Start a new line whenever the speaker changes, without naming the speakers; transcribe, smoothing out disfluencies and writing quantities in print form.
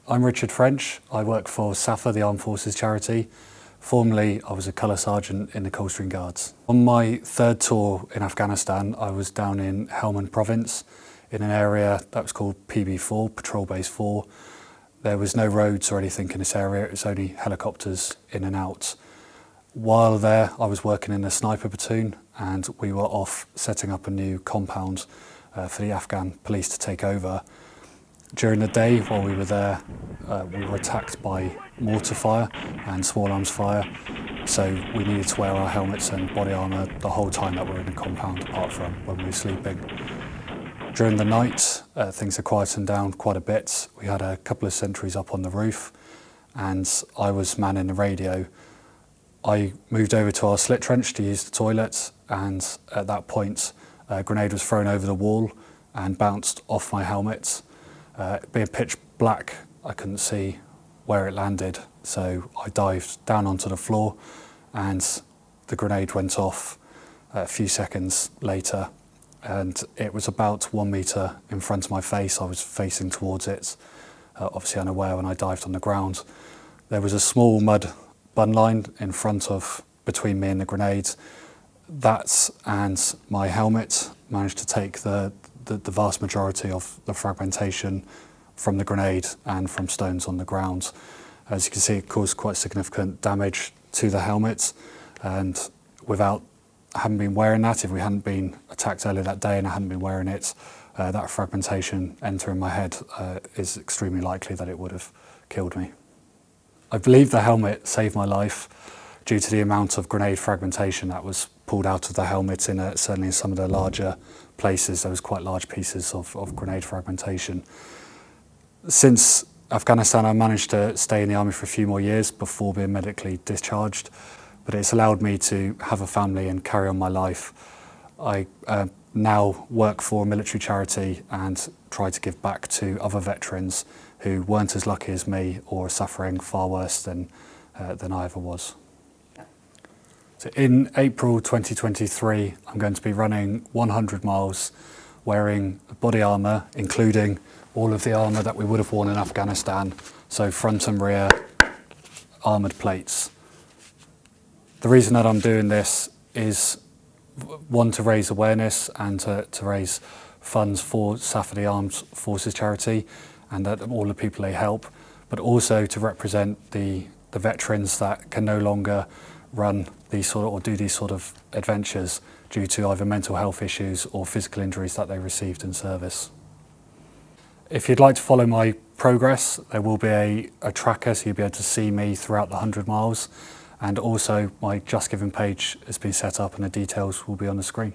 I'm Richard French. I work for SSAFA, the Armed Forces charity. Formerly, I was a colour sergeant in the Coldstream Guards. On my third tour in Afghanistan, I was down in Helmand province in an area that was called PB4, Patrol Base 4. There was no roads or anything in this area, it was only helicopters in and out. While there, I was working in a sniper platoon and we were off setting up a new compound for the Afghan police to take over. During the day, while we were there, we were attacked by mortar fire and small arms fire, so we needed to wear our helmets and body armour the whole time that we were in the compound, apart from when we were sleeping. During the night, things had quietened down quite a bit. We had a couple of sentries up on the roof, and I was manning the radio. I moved over to our slit trench to use the toilet, and at that point, a grenade was thrown over the wall and bounced off my helmet. Being pitch black, I couldn't see where it landed, so I dived down onto the floor and the grenade went off a few seconds later, and it was about 1 metre in front of my face. I was facing towards it, obviously unaware when I dived on the ground. There was a small mud bun line in front of, between me and the grenade. That and my helmet managed to take the vast majority of the fragmentation from the grenade and from stones on the ground. As you can see, it caused quite significant damage to the helmet, and having been wearing that, if we hadn't been attacked earlier that day and I hadn't been wearing it, that fragmentation entering my head is extremely likely that it would have killed me. I believe the helmet saved my life due to the amount of grenade fragmentation that was pulled out of the helmet certainly in some of the larger places. There was quite large pieces of grenade fragmentation. Since Afghanistan, I managed to stay in the army for a few more years before being medically discharged, but it's allowed me to have a family and carry on my life. I now work for a military charity and try to give back to other veterans who weren't as lucky as me or are suffering far worse than I ever was. So in April 2023, I'm going to be running 100 miles wearing body armour, including all of the armour that we would have worn in Afghanistan, so front and rear armoured plates. The reason that I'm doing this is, one, to raise awareness and to raise funds for SSAFA, the Armed Forces charity, and that all the people they help, but also to represent the veterans that can no longer run these or do these sort of adventures due to either mental health issues or physical injuries that they received in service. If you'd like to follow my progress, there will be a tracker, so you'll be able to see me throughout the 100 miles, and also my Just Giving page has been set up and the details will be on the screen.